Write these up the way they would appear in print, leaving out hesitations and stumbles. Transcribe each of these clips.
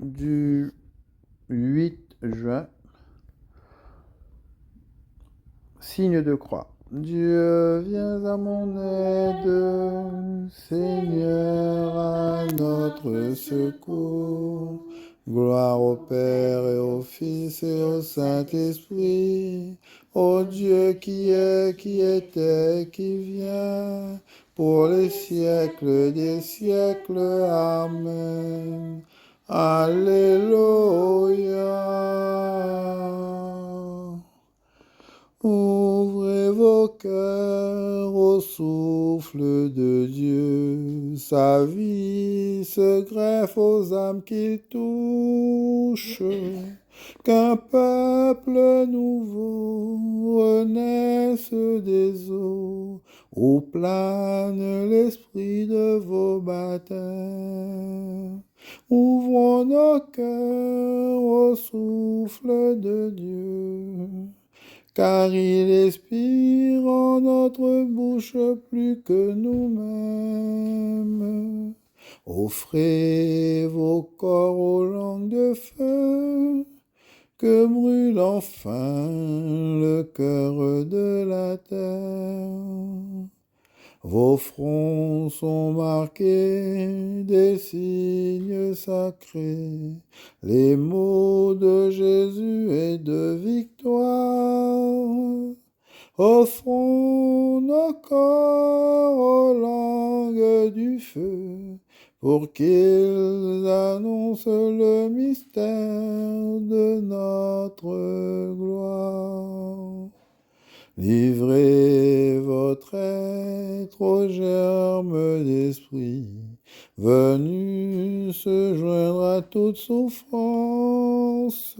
Du 8 juin, signe de croix. Dieu, viens à mon aide, Seigneur, à notre secours. Gloire au Père et au Fils et au Saint-Esprit, au Dieu qui est, qui était, qui vient, pour les siècles des siècles. Amen. Alléluia. Ouvrez vos cœurs au souffle de Dieu. Sa vie se greffe aux âmes qu'il touche. Qu'un peuple nouveau renaisse des eaux, où plane l'esprit de vos baptêmes. Ouvrons nos cœurs au souffle de Dieu, car il expire en notre bouche plus que nous-mêmes. Offrez vos corps aux langues de feu, que brûle enfin le cœur de la terre. Vos fronts sont marqués des signes sacrés, les mots de Jésus et de victoire. Offrons nos corps aux langues du feu, pour qu'ils annoncent le mystère de notre gloire. Livrez votre être au germe d'esprit, venu se joindre à toute souffrance.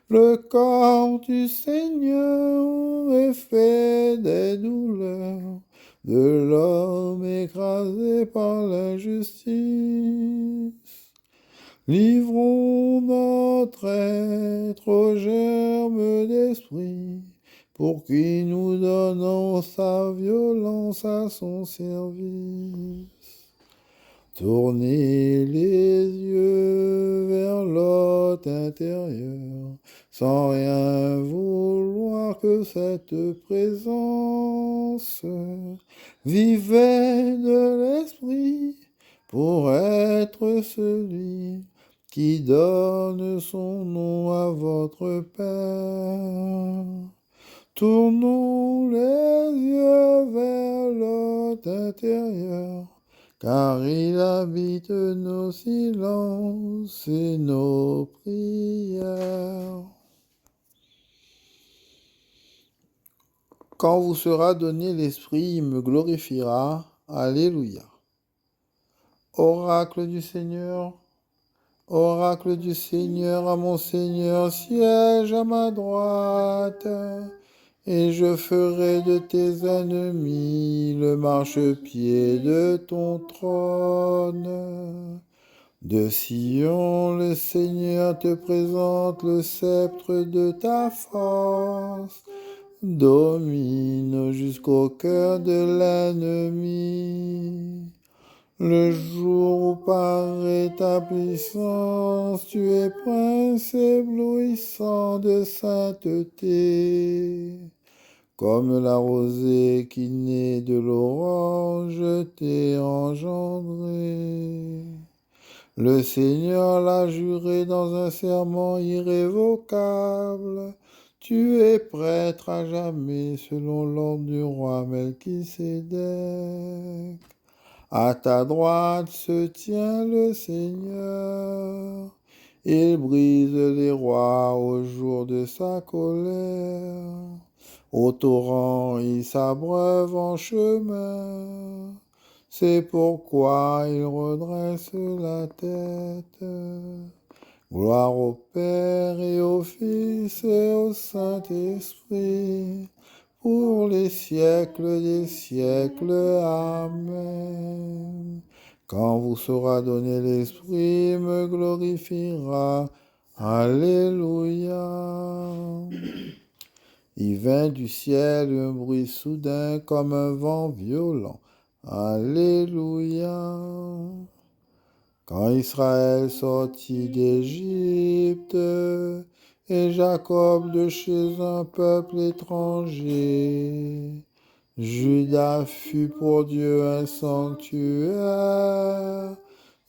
Le corps du Seigneur est fait des douleurs de l'homme écrasé par l'injustice. Livrons notre être au germe d'esprit, pour qui nous donnons sa violence à son service. Tournez les yeux vers l'hôte intérieur, sans rien vouloir que cette présence. Vivez de l'esprit pour être celui qui donne son nom à votre Père. Tournons les yeux vers l'hôte intérieur, car il habite nos silences et nos prières. Quand vous sera donné l'Esprit, il me glorifiera. Alléluia. Oracle du Seigneur, oracle du Seigneur, à mon Seigneur, siège à ma droite, et je ferai de tes ennemis le marchepied de ton trône. De Sion, le Seigneur te présente le sceptre de ta force. Domine jusqu'au cœur de l'ennemi. Le jour où paraît ta puissance, tu es prince éblouissant de sainteté. Comme la rosée qui naît de l'aurore, je t'ai engendré. Le Seigneur l'a juré dans un serment irrévocable. Tu es prêtre à jamais selon l'ordre du roi Melchisédek. À ta droite se tient le Seigneur. Il brise les rois au jour de sa colère. Au torrent, il s'abreuve en chemin. C'est pourquoi il redresse la tête. Gloire au Père et au Fils et au Saint-Esprit, pour les siècles des siècles. Amen. Quand vous sera donné l'Esprit, il me glorifiera. Alléluia. Il vint du ciel un bruit soudain comme un vent violent. Alléluia. quand Israël sortit d'Égypte, et Jacob de chez un peuple étranger. Juda fut pour Dieu un sanctuaire,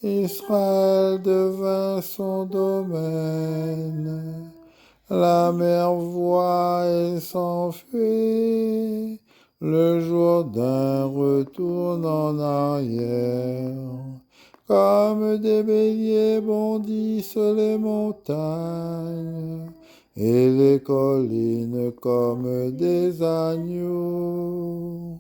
Israël devint son domaine. La mer voit et s'enfuit, le Jourdain retourne en arrière. Comme des béliers bondissent les montagnes, et les collines comme des agneaux.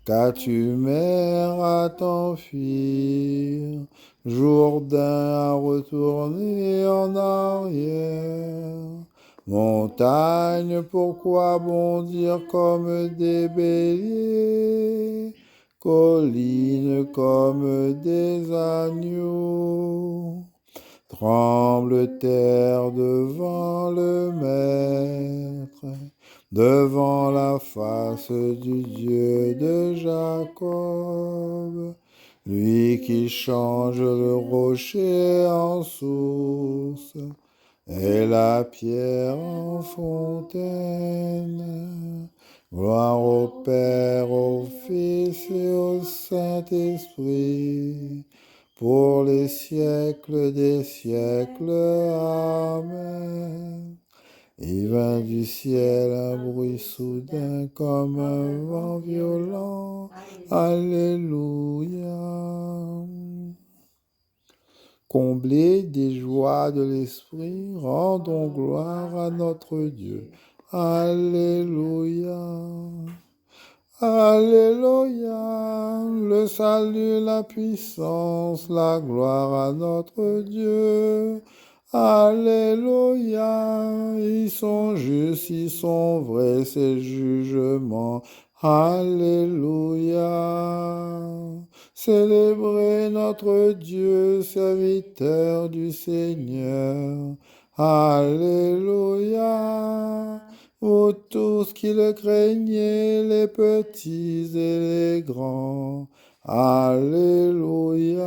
Qu'as-tu, mer, à t'enfuir, Jourdain à retourner en arrière? Montagne, pourquoi bondir comme des béliers? Collines comme des agneaux. Tremble terre devant le Maître, devant la face du Dieu de Jacob, lui qui change le rocher en source et la pierre en fontaine. Gloire au Père, au Fils et au Saint-Esprit, pour les siècles des siècles. Amen. Il vint du ciel un bruit soudain comme un vent violent. Alléluia. Comblés des joies de l'esprit, rendons gloire à notre Dieu. Alléluia. Alléluia. Le salut, la puissance, la gloire à notre Dieu. Alléluia. Ils sont justes, ils sont vrais, ces jugements. Alléluia. Célébrez notre Dieu, serviteur du Seigneur. Alléluia. Vous tous qui le craignez, les petits et les grands. Alléluia.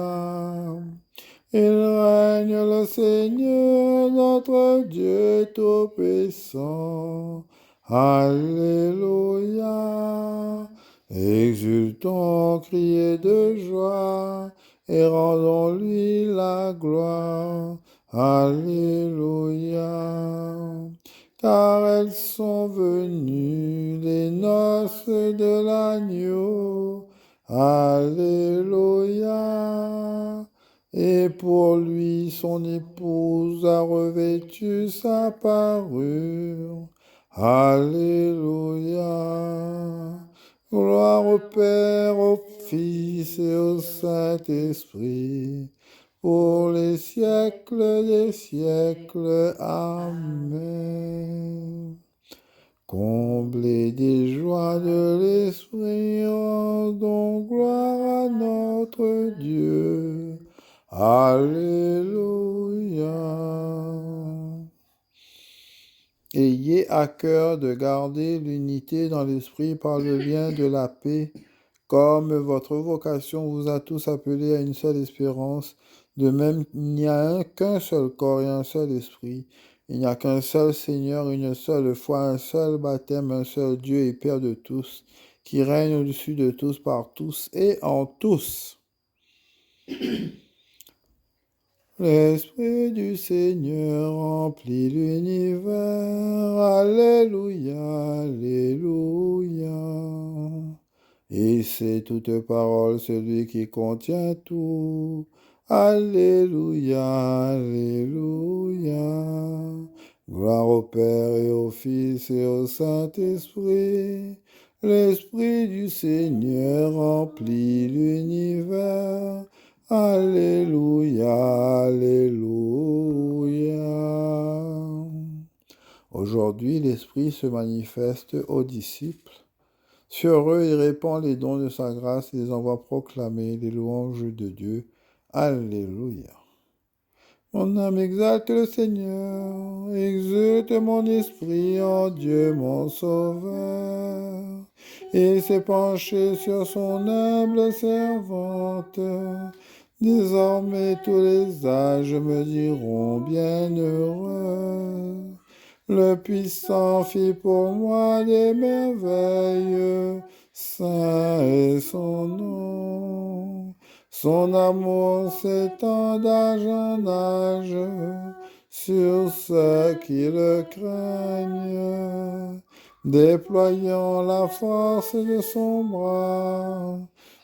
Il règne le Seigneur, notre Dieu tout-puissant. Alléluia. Exultons, criez de joie, et rendons-lui la gloire. Alléluia. Car elles sont venues les noces de l'agneau. Alléluia. Et pour lui, son épouse a revêtu sa parure. Alléluia. Gloire au Père, au Fils et au Saint-Esprit, pour les siècles des siècles. Amen. Comblés des joies de l'Esprit, rendons gloire à notre Dieu. Alléluia. Ayez à cœur de garder l'unité dans l'esprit par le lien de la paix, comme votre vocation vous a tous appelés à une seule espérance. De même, il n'y a qu'un seul corps et un seul esprit. Il n'y a qu'un seul Seigneur, une seule foi, un seul baptême, un seul Dieu et Père de tous, qui règne au-dessus de tous, par tous et en tous. L'Esprit du Seigneur remplit l'univers. Alléluia, Alléluia. Et c'est toute parole celui qui contient tout. Alléluia, Alléluia. Gloire au Père et au Fils et au Saint-Esprit. L'Esprit du Seigneur remplit l'univers. Alléluia, Alléluia. Aujourd'hui, l'Esprit se manifeste aux disciples. Sur eux, il répand les dons de sa grâce et les envoie proclamer les louanges de Dieu. Alléluia. Mon âme exalte le Seigneur, exulte mon esprit en Dieu mon Sauveur. Il s'est penché sur son humble servante. Désormais tous les âges me diront bienheureux. Le puissant fit pour moi des merveilles, saint est son nom. Son amour s'étend d'âge en âge sur ceux qui le craignent, déployant la force de son bras.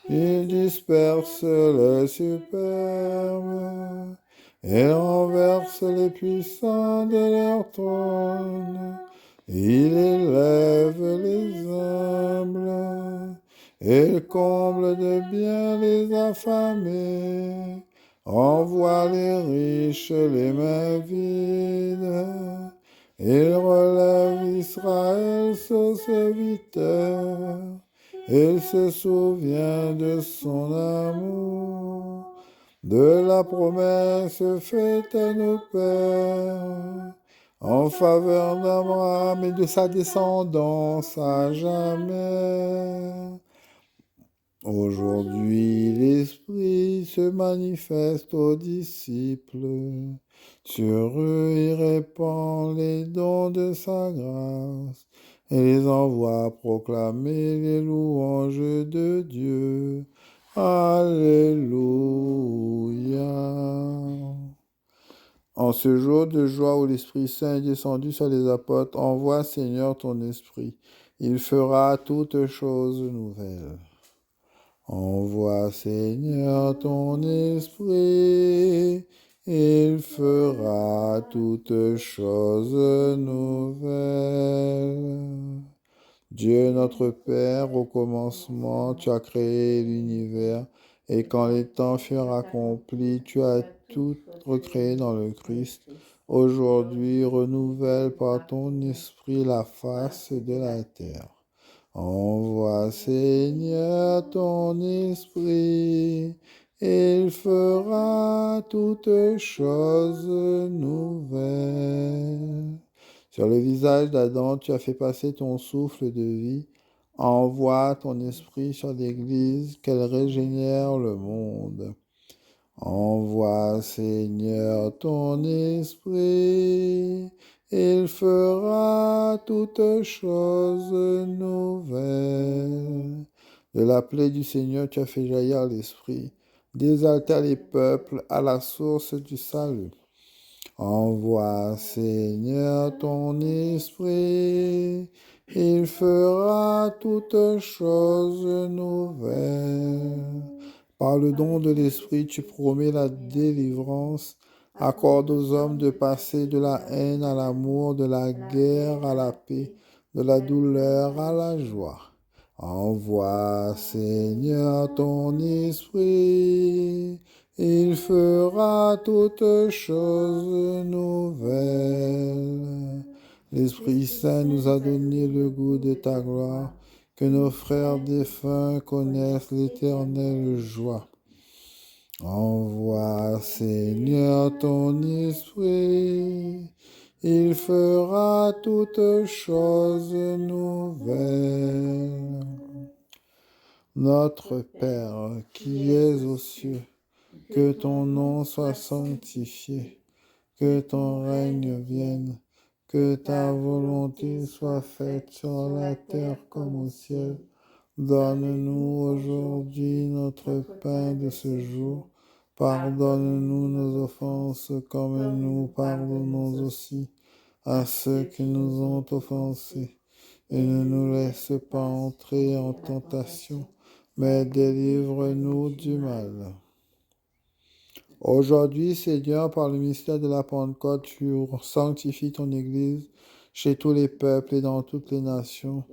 Il disperse le superbe et renverse les puissants de leur trône. Il élève les humbles et comble de bien les affamés. Envoie les riches les mains vides. Il relève Israël, son serviteur. Il se souvient de son amour, de la promesse faite à nos pères, en faveur d'Abraham et de sa descendance à jamais. Aujourd'hui, l'Esprit se manifeste aux disciples. Sur eux, il répand les dons de sa grâce et les envoie proclamer les louanges de Dieu. Alléluia. En ce jour de joie où l'Esprit Saint est descendu sur les apôtres, envoie, Seigneur, ton Esprit. Il fera toutes choses nouvelles. Envoie, Seigneur, ton Esprit, il fera toutes choses nouvelles. Dieu notre Père, au commencement, tu as créé l'univers, et quand les temps furent accomplis, tu as tout recréé dans le Christ. Aujourd'hui, renouvelle par ton Esprit la face de la terre. Envoie, Seigneur, ton Esprit, il fera toutes choses nouvelles. Sur le visage d'Adam, tu as fait passer ton souffle de vie. Envoie ton Esprit sur l'Église, qu'elle régénère le monde. Envoie, Seigneur, ton Esprit, il fera toutes choses nouvelles. De la plaie du Seigneur, tu as fait jaillir l'Esprit. Désaltère les peuples à la source du salut. Envoie, Seigneur, ton Esprit, il fera toutes choses nouvelles. Par le don de l'Esprit, tu promets la délivrance. Accorde aux hommes de passer de la haine à l'amour, de la guerre à la paix, de la douleur à la joie. Envoie, Seigneur, ton Esprit, il fera toutes choses nouvelles. L'Esprit Saint nous a donné le goût de ta gloire, que nos frères défunts connaissent l'éternelle joie. Envoie, Seigneur, ton Esprit, il fera toutes choses nouvelles. Notre Père qui es aux cieux, que ton nom soit sanctifié, que ton règne vienne, que ta volonté soit faite sur la terre comme au ciel. Donne-nous aujourd'hui notre pain de ce jour. Pardonne-nous nos offenses comme nous pardonnons aussi à ceux qui nous ont offensés. Et ne nous laisse pas entrer en tentation, mais délivre-nous du mal. Aujourd'hui, Seigneur, par le mystère de la Pentecôte, tu sanctifies ton Église chez tous les peuples et dans toutes les nations.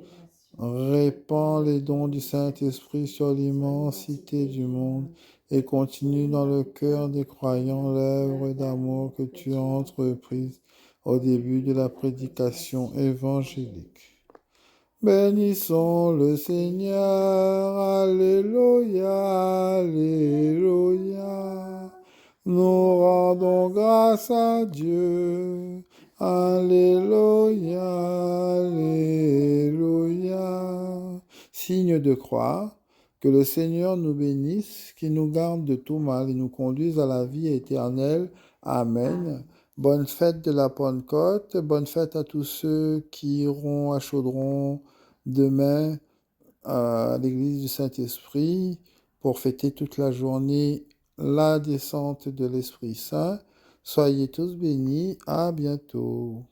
Répands les dons du Saint-Esprit sur l'immensité du monde et continue dans le cœur des croyants l'œuvre d'amour que tu as entreprise au début de la prédication évangélique. Bénissons le Seigneur, Alléluia, Alléluia. Nous rendons grâce à Dieu, Alléluia, Alléluia. Signe de croix, Que le Seigneur nous bénisse, qu'il nous garde de tout mal et nous conduise à la vie éternelle. Amen. Bonne fête de la Pentecôte, bonne fête à tous ceux qui iront à Chaudron demain à l'église du Saint-Esprit pour fêter toute la journée la descente de l'Esprit Saint. Soyez tous bénis, à bientôt.